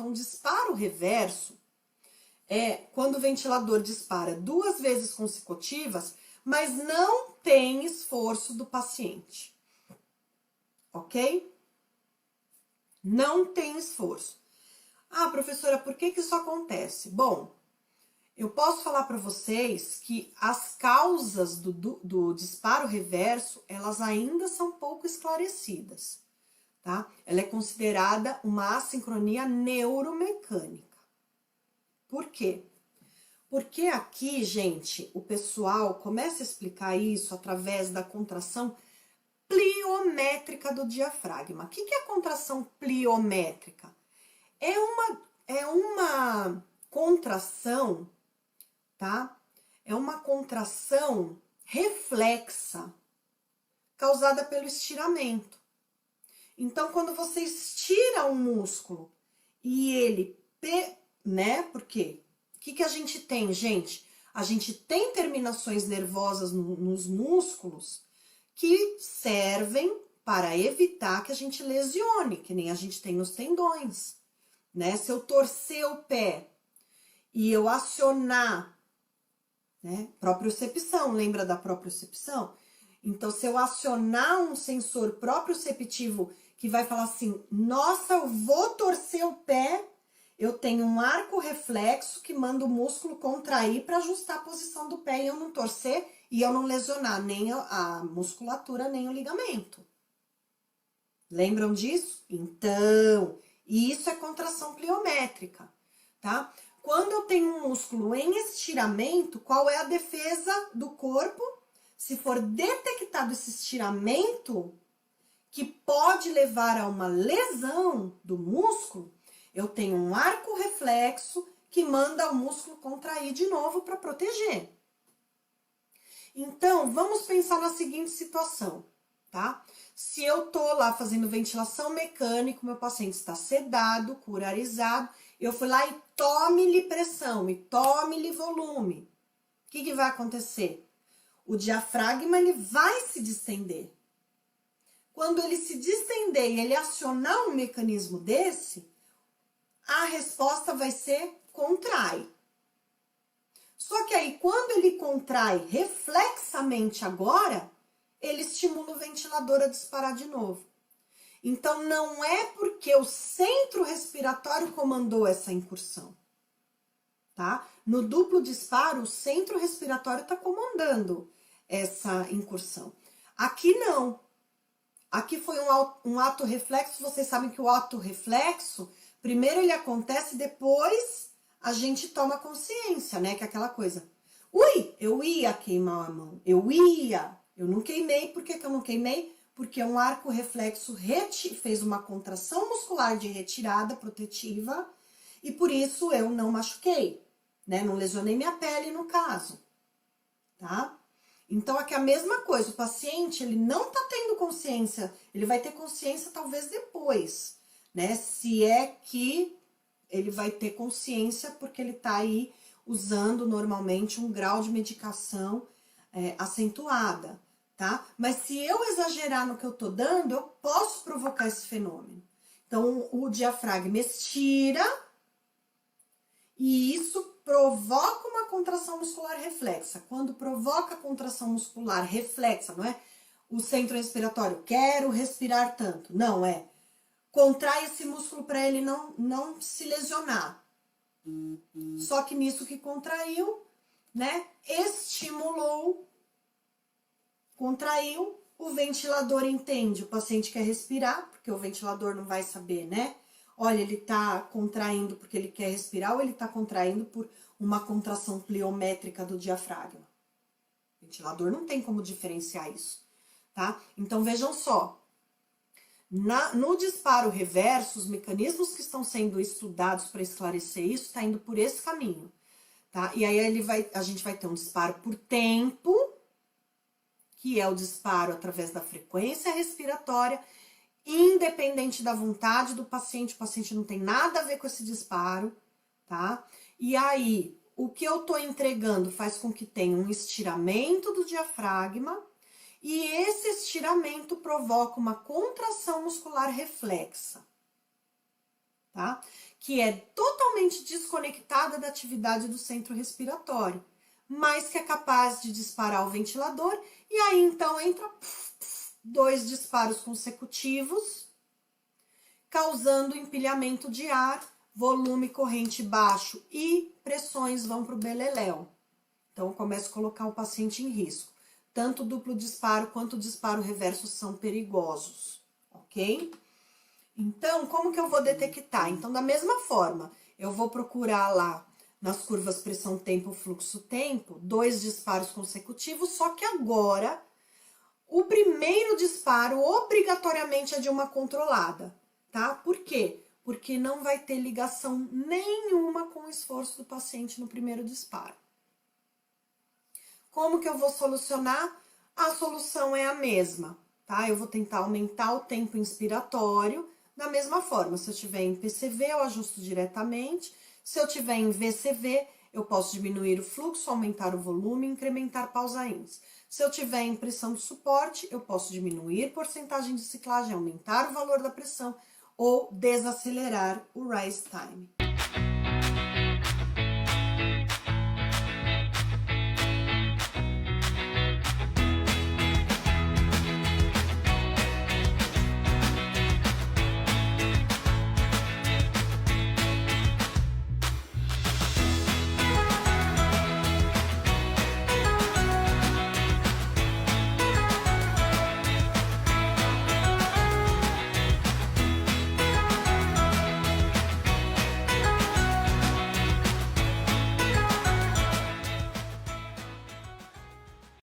Então, disparo reverso é quando o ventilador dispara 2 vezes consecutivas, mas não tem esforço do paciente, ok? Não tem esforço. Ah, professora, por que isso acontece? Bom, eu posso falar para vocês que as causas do disparo reverso, elas ainda são pouco esclarecidas, tá? Ela é considerada uma assincronia neuromecânica. Por quê? Porque aqui, gente, o pessoal começa a explicar isso através da contração pliométrica do diafragma. O que é a contração pliométrica? É uma contração, tá? É uma contração reflexa, causada pelo estiramento. Então, quando você estira um músculo e ele, né? Por quê? O que a gente tem, gente? A gente tem terminações nervosas nos músculos que servem para evitar que a gente lesione, que nem a gente tem nos tendões, né? Se eu torcer o pé e eu acionar, né? Propriocepção, lembra da propriocepção? Então, se eu acionar um sensor proprioceptivo que vai falar assim, nossa, eu vou torcer o pé, eu tenho um arco reflexo que manda o músculo contrair para ajustar a posição do pé e eu não torcer e eu não lesionar nem a musculatura, nem o ligamento. Lembram disso? Então, isso é contração pliométrica, tá? Quando eu tenho um músculo em estiramento, qual é a defesa do corpo? Se for detectado esse estiramento, que pode levar a uma lesão do músculo, eu tenho um arco reflexo que manda o músculo contrair de novo para proteger. Então, vamos pensar na seguinte situação, tá? Se eu tô lá fazendo ventilação mecânica, meu paciente está sedado, curarizado, eu fui lá e tome-lhe pressão, e tome-lhe volume. O que vai acontecer? O diafragma, ele vai se distender. Quando ele se distender e ele acionar um mecanismo desse, a resposta vai ser contrai. Só que aí, quando ele contrai reflexamente agora, ele estimula o ventilador a disparar de novo. Então, não é porque o centro respiratório comandou essa incursão, tá? No duplo disparo, o centro respiratório está comandando essa incursão. Aqui não. Aqui foi um ato reflexo, vocês sabem que o ato reflexo, primeiro ele acontece, depois a gente toma consciência, né? Que é aquela coisa, ui, eu ia queimar a mão, eu não queimei, por que eu não queimei? Porque um arco reflexo fez uma contração muscular de retirada protetiva e por isso eu não machuquei, né? Não lesionei minha pele no caso, tá? Então, aqui é a mesma coisa, o paciente, ele não tá tendo consciência, ele vai ter consciência talvez depois, né? Se é que ele vai ter consciência porque ele tá aí usando normalmente um grau de medicação acentuada, tá? Mas se eu exagerar no que eu tô dando, eu posso provocar esse fenômeno. Então, o diafragma estira e isso provoca uma contração muscular reflexa. Quando provoca contração muscular reflexa, não é o centro respiratório, quero respirar tanto. Não, contrai esse músculo para ele não se lesionar. Só que nisso que contraiu, né, estimulou, contraiu, o ventilador entende, o paciente quer respirar, porque o ventilador não vai saber, né? Olha, ele tá contraindo porque ele quer respirar ou ele tá contraindo por uma contração pliométrica do diafragma. O ventilador não tem como diferenciar isso, tá? Então, vejam só. No disparo reverso, os mecanismos que estão sendo estudados para esclarecer isso, está indo por esse caminho, tá? E aí a gente vai ter um disparo por tempo, que é o disparo através da frequência respiratória, independente da vontade do paciente, o paciente não tem nada a ver com esse disparo, tá? E aí, o que eu tô entregando faz com que tenha um estiramento do diafragma, e esse estiramento provoca uma contração muscular reflexa, tá? que é totalmente desconectada da atividade do centro respiratório, mas que é capaz de disparar o ventilador, e aí então entra 2 disparos consecutivos, causando empilhamento de ar, volume corrente baixo e pressões vão para o beleléu. Então, eu começo a colocar o paciente em risco. Tanto o duplo disparo quanto o disparo reverso são perigosos, ok? Então, como que eu vou detectar? Então, da mesma forma, eu vou procurar lá nas curvas pressão-tempo, fluxo-tempo, 2 disparos consecutivos, só que agora o primeiro disparo obrigatoriamente é de uma controlada, tá? Por quê? Porque não vai ter ligação nenhuma com o esforço do paciente no primeiro disparo. Como que eu vou solucionar? A solução é a mesma, tá? Eu vou tentar aumentar o tempo inspiratório da mesma forma. Se eu tiver em PCV, eu ajusto diretamente. Se eu tiver em VCV, eu posso diminuir o fluxo, aumentar o volume, incrementar pausa-ins. Se eu tiver em pressão de suporte, eu posso diminuir porcentagem de ciclagem, aumentar o valor da pressão ou desacelerar o rise time.